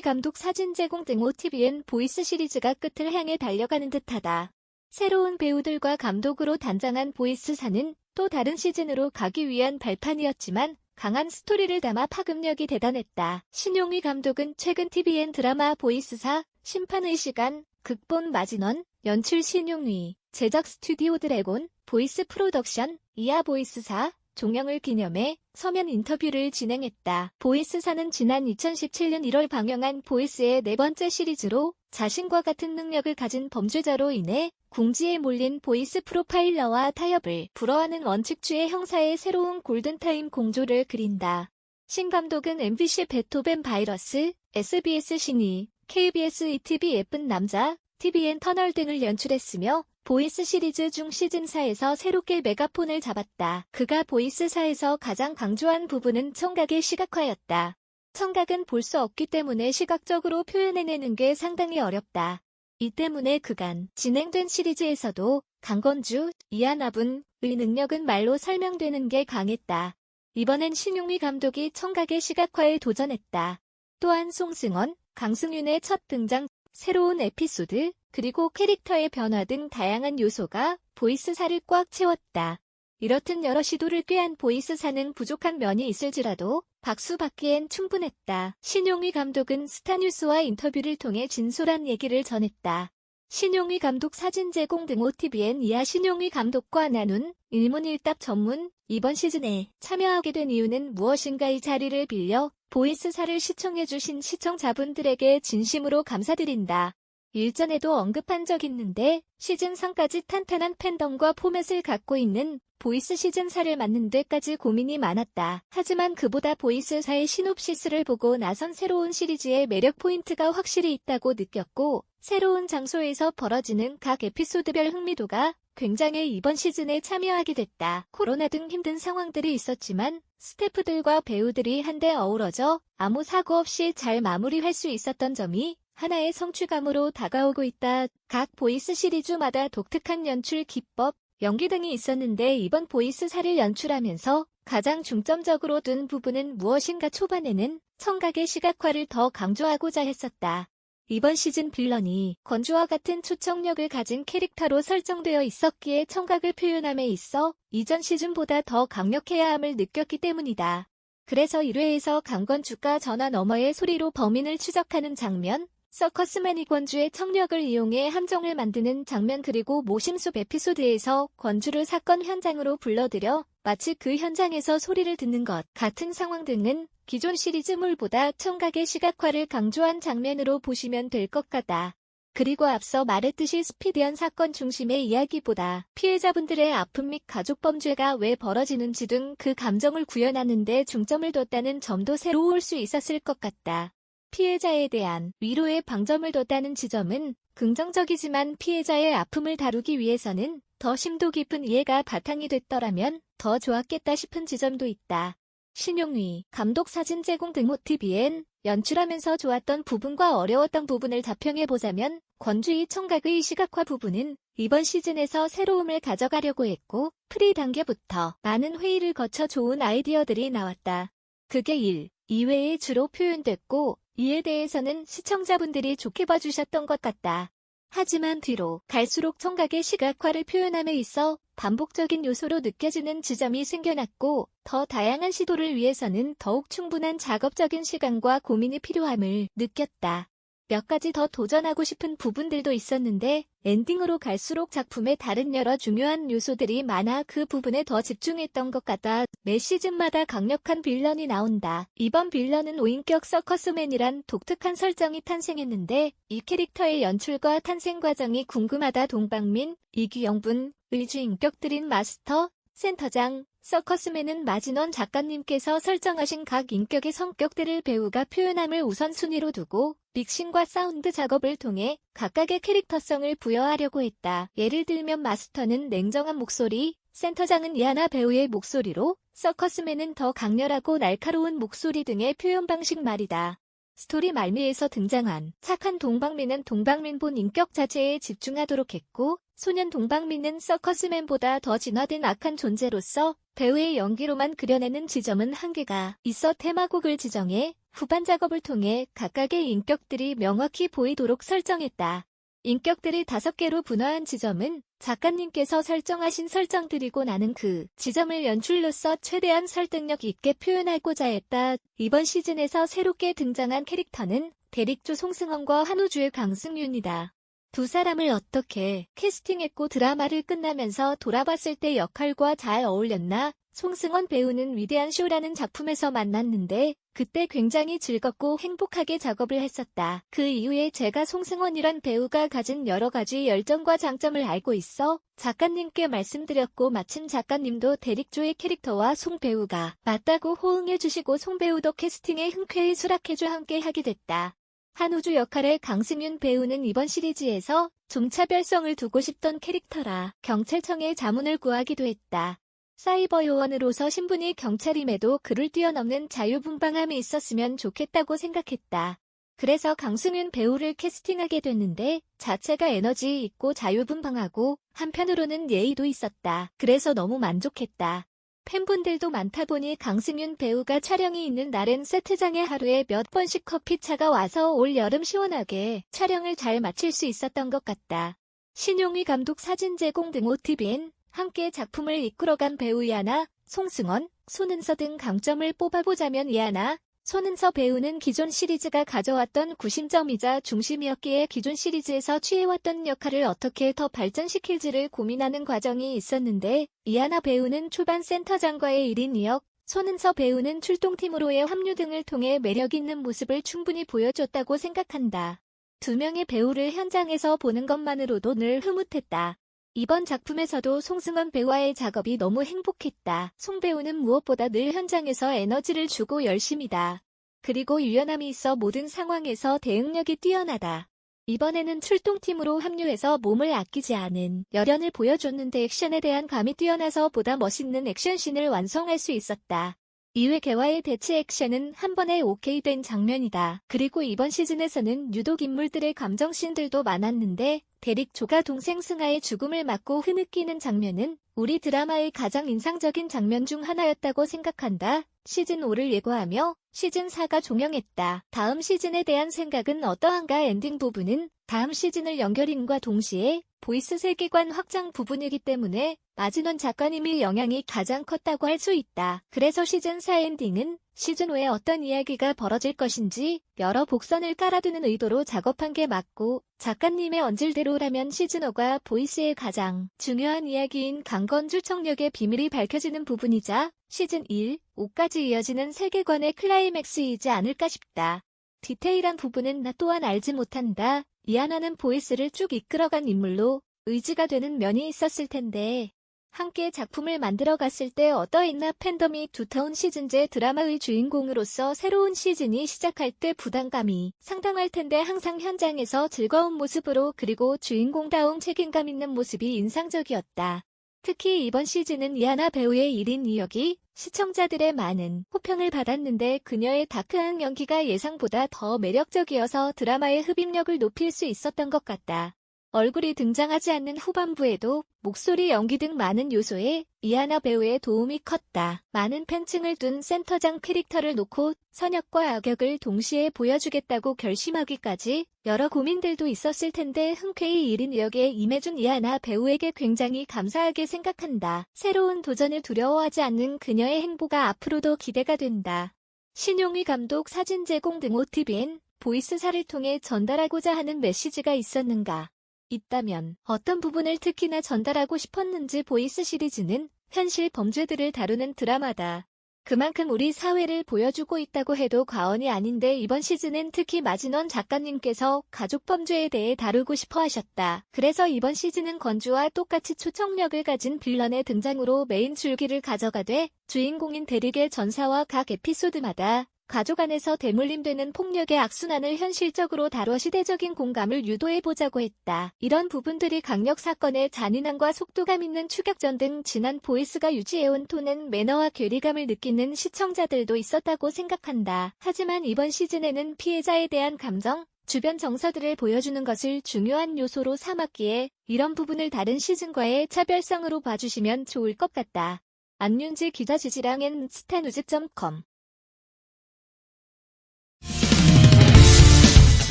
신용희 감독 사진 제공 등 OTVN 보이스 시리즈가 끝을 향해 달려가는 듯하다. 새로운 배우들과 감독으로 단장한 보이스사는 또 다른 시즌으로 가기 위한 발판이었지만 강한 스토리를 담아 파급력이 대단했다. 신용희 감독은 최근 TVN 드라마 보이스사, 심판의 시간, 극본 마진원, 연출 신용희, 제작 스튜디오 드래곤, 보이스 프로덕션, 이하 보이스사, 종영을 기념해 서면 인터뷰를 진행했다. 보이스사는 지난 2017년 1월 방영한 보이스의 네 번째 시리즈로 자신과 같은 능력을 가진 범죄자로 인해 궁지에 몰린 보이스 프로파일러와 타협을 불허하는 원칙주의 형사의 새로운 골든타임 공조를 그린다. 신 감독은 MBC 베토벤 바이러스, SBS 신이, KBS ETV 예쁜 남자, TVN 터널 등을 연출했으며 보이스 시리즈 중 시즌4에서 새롭게 메가폰을 잡았다. 그가 보이스사에서 가장 강조한 부분은 청각의 시각화였다. 청각은 볼 수 없기 때문에 시각적으로 표현해내는 게 상당히 어렵다. 이 때문에 그간 진행된 시리즈에서도 강건주, 이하나분의 능력은 말로 설명되는 게 강했다. 이번엔 신용희 감독이 청각의 시각화에 도전했다. 또한 송승헌, 강승윤의 첫 등장, 새로운 에피소드, 그리고 캐릭터의 변화 등 다양한 요소가 보이스사를 꽉 채웠다. 이렇듯 여러 시도를 꾀한 보이스사는 부족한 면이 있을지라도 박수 받기엔 충분했다. 신용희 감독은 스타뉴스와 인터뷰를 통해 진솔한 얘기를 전했다. 신용희 감독 사진 제공 등 OTVN 이하 신용희 감독과 나눈 일문일답 전문 이번 시즌에 참여하게 된 이유는 무엇인가 이 자리를 빌려 보이스사를 시청해주신 시청자분들에게 진심으로 감사드린다. 일전에도 언급한 적 있는데 시즌3까지 탄탄한 팬덤과 포맷을 갖고 있는 보이스 시즌4를 맡는 데까지 고민이 많았다. 하지만 그보다 보이스사의 시놉시스를 보고 나선 새로운 시리즈의 매력 포인트가 확실히 있다고 느꼈고 새로운 장소에서 벌어지는 각 에피소드별 흥미도가 굉장해 이번 시즌에 참여하게 됐다. 코로나 등 힘든 상황들이 있었지만 스태프들과 배우들이 한데 어우러져 아무 사고 없이 잘 마무리할 수 있었던 점이 하나의 성취감으로 다가오고 있다. 각 보이스 시리즈마다 독특한 연출 기법, 연기 등이 있었는데 이번 보이스사를 연출하면서 가장 중점적으로 둔 부분은 무엇인가 초반에는 청각의 시각화를 더 강조하고자 했었다. 이번 시즌 빌런이 건주와 같은 초청력을 가진 캐릭터로 설정되어 있었기에 청각을 표현함에 있어 이전 시즌보다 더 강력해야 함을 느꼈기 때문이다. 그래서 1회에서 강건주가 전화 너머의 소리로 범인을 추적하는 장면, 서커스맨이 건주의 청력을 이용해 함정을 만드는 장면 그리고 모심숲 에피소드에서 건주를 사건 현장으로 불러들여 마치 그 현장에서 소리를 듣는 것 같은 상황 등은 기존 시리즈물보다 청각의 시각화를 강조한 장면으로 보시면 될 것 같다. 그리고 앞서 말했듯이 스피디한 사건 중심의 이야기보다 피해자분들의 아픔 및 가족 범죄가 왜 벌어지는지 등 그 감정을 구현하는 데 중점을 뒀다는 점도 새로울 수 있었을 것 같다. 피해자에 대한 위로에 방점을 뒀다는 지점은 긍정적이지만 피해자의 아픔을 다루기 위해서는 더 심도 깊은 이해가 바탕이 됐더라면 더 좋았겠다 싶은 지점도 있다. 신용희 감독 사진 제공 등 OTVN 연출하면서 좋았던 부분과 어려웠던 부분을 자평해보자면 건주의 청각의 시각화 부분은 이번 시즌에서 새로움을 가져가려고 했고 프리 단계부터 많은 회의를 거쳐 좋은 아이디어들이 나왔다. 그게 1, 2회에 주로 표현됐고 이에 대해서는 시청자분들이 좋게 봐주셨던 것 같다. 하지만 뒤로 갈수록 청각의 시각화를 표현함에 있어 반복적인 요소로 느껴지는 지점이 생겨났고 더 다양한 시도를 위해서는 더욱 충분한 작업적인 시간과 고민이 필요함을 느꼈다. 몇 가지 더 도전하고 싶은 부분들도 있었는데 엔딩으로 갈수록 작품에 다른 여러 중요한 요소들이 많아 그 부분에 더 집중했던 것 같다. 매 시즌마다 강력한 빌런이 나온다. 이번 빌런은 5인격 서커스맨이란 독특한 설정이 탄생했는데 이 캐릭터의 연출과 탄생 과정이 궁금하다. 동방민, 이규영분, 의주인격들인 마스터, 센터장, 서커스맨은 마진원 작가님께서 설정하신 각 인격의 성격들을 배우가 표현함을 우선순위로 두고 믹싱과 사운드 작업을 통해 각각의 캐릭터성을 부여하려고 했다. 예를 들면 마스터는 냉정한 목소리, 센터장은 이하나 배우의 목소리로, 서커스맨은 더 강렬하고 날카로운 목소리 등의 표현 방식 말이다. 스토리 말미에서 등장한 착한 동방민은 동방민 본 인격 자체에 집중하도록 했고 소년 동방민은 서커스맨보다 더 진화된 악한 존재로서 배우의 연기로만 그려내는 지점은 한계가 있어 테마곡을 지정해 후반 작업을 통해 각각의 인격들이 명확히 보이도록 설정했다. 인격들이 5개로 분화한 지점은 작가님께서 설정하신 설정들이고 나는 그 지점을 연출로서 최대한 설득력 있게 표현하고자 했다. 이번 시즌에서 새롭게 등장한 캐릭터는 대릭조 송승헌과 한우주의 강승윤이다. 두 사람을 어떻게 캐스팅했고 드라마를 끝나면서 돌아봤을 때 역할과 잘 어울렸나? 송승헌 배우는 위대한 쇼라는 작품에서 만났는데 그때 굉장히 즐겁고 행복하게 작업을 했었다. 그 이후에 제가 송승헌이란 배우가 가진 여러 가지 열정과 장점을 알고 있어 작가님께 말씀드렸고 마침 작가님도 대릭조의 캐릭터와 송 배우가 맞다고 호응해주시고 송 배우도 캐스팅에 흔쾌히 수락해줘 함께 하게 됐다. 한우주 역할의 강승윤 배우는 이번 시리즈에서 좀 차별성을 두고 싶던 캐릭터라 경찰청에 자문을 구하기도 했다. 사이버 요원으로서 신분이 경찰임에도 그를 뛰어넘는 자유분방함이 있었으면 좋겠다고 생각했다. 그래서 강승윤 배우를 캐스팅하게 됐는데 자체가 에너지 있고 자유분방하고 한편으로는 예의도 있었다. 그래서 너무 만족했다. 팬분들도 많다 보니 강승윤 배우가 촬영이 있는 날엔 세트장에 하루에 몇 번씩 커피차가 와서 올 여름 시원하게 촬영을 잘 마칠 수 있었던 것 같다. 신용희 감독 사진 제공 등 OTV엔 함께 작품을 이끌어간 배우 이하나, 송승헌, 손은서 등 강점을 뽑아보자면 이하나, 손은서 배우는 기존 시리즈가 가져왔던 구심점이자 중심이었기에 기존 시리즈에서 취해왔던 역할을 어떻게 더 발전시킬지를 고민하는 과정이 있었는데 이하나 배우는 초반 센터장과의 1인 2역, 손은서 배우는 출동팀으로의 합류 등을 통해 매력있는 모습을 충분히 보여줬다고 생각한다. 두 명의 배우를 현장에서 보는 것만으로도 늘 흐뭇했다. 이번 작품에서도 송승헌 배우와의 작업이 너무 행복했다. 송 배우는 무엇보다 늘 현장에서 에너지를 주고 열심이다. 그리고 유연함이 있어 모든 상황에서 대응력이 뛰어나다. 이번에는 출동팀으로 합류해서 몸을 아끼지 않은 열연을 보여줬는데 액션에 대한 감이 뛰어나서 보다 멋있는 액션씬을 완성할 수 있었다. 이외 개화의 대치 액션은 한 번에 오케이 된 장면이다. 그리고 이번 시즌에서는 유독 인물들의 감정씬들도 많았는데 대릭조가 동생 승하의 죽음을 맞고 흐느끼는 장면은 우리 드라마의 가장 인상적인 장면 중 하나였다고 생각한다. 시즌5를 예고하며 시즌4가 종영했다. 다음 시즌에 대한 생각은 어떠한가? 엔딩 부분은 다음 시즌을 연결임과 동시에 보이스 세계관 확장 부분이기 때문에 마진원 작가님의 영향이 가장 컸다고 할 수 있다. 그래서 시즌4 엔딩은 시즌5에 어떤 이야기가 벌어질 것인지 여러 복선을 깔아두는 의도로 작업한 게 맞고 작가님의 언질대로라면 시즌5가 보이스의 가장 중요한 이야기인 강건주 청력의 비밀이 밝혀지는 부분이자 시즌1, 5까지 이어지는 세계관의 클라이맥스이지 않을까 싶다. 디테일한 부분은 나 또한 알지 못한다. 이하나는 보이스를 쭉 이끌어간 인물로 의지가 되는 면이 있었을 텐데 함께 작품을 만들어갔을 때 어떠했나? 팬덤이 두터운 시즌제 드라마의 주인공으로서 새로운 시즌이 시작할 때 부담감이 상당할 텐데 항상 현장에서 즐거운 모습으로 그리고 주인공다운 책임감 있는 모습이 인상적이었다. 특히 이번 시즌은 이하나 배우의 1인 2역이 시청자들의 많은 호평을 받았는데 그녀의 다크한 연기가 예상보다 더 매력적이어서 드라마의 흡입력을 높일 수 있었던 것 같다. 얼굴이 등장하지 않는 후반부에도 목소리 연기 등 많은 요소에 이하나 배우의 도움이 컸다. 많은 팬층을 둔 센터장 캐릭터를 놓고 선역과 악역을 동시에 보여주겠다고 결심하기까지 여러 고민들도 있었을 텐데 흔쾌히 1인 역에 임해준 이하나 배우에게 굉장히 감사하게 생각한다. 새로운 도전을 두려워하지 않는 그녀의 행보가 앞으로도 기대가 된다. 신용희 감독 사진 제공 등 OTV엔 보이스사를 통해 전달하고자 하는 메시지가 있었는가? 있다면 어떤 부분을 특히나 전달하고 싶었는지? 보이스 시리즈는 현실 범죄들을 다루는 드라마다. 그만큼 우리 사회를 보여주고 있다고 해도 과언이 아닌데 이번 시즌은 특히 마진원 작가님께서 가족 범죄에 대해 다루고 싶어 하셨다. 그래서 이번 시즌은 건주와 똑같이 초청력을 가진 빌런의 등장으로 메인 줄기를 가져가되 주인공인 대릭의 전사와 각 에피소드마다 가족 안에서 대물림되는 폭력의 악순환을 현실적으로 다뤄 시대적인 공감을 유도해보자고 했다. 이런 부분들이 강력 사건의 잔인함과 속도감 있는 추격전 등 지난 보이스가 유지해온 톤앤 매너와 괴리감을 느끼는 시청자들도 있었다고 생각한다. 하지만 이번 시즌에는 피해자에 대한 감정, 주변 정서들을 보여주는 것을 중요한 요소로 삼았기에 이런 부분을 다른 시즌과의 차별성으로 봐주시면 좋을 것 같다. 안윤지 기자 지지랑 n스타뉴즈.com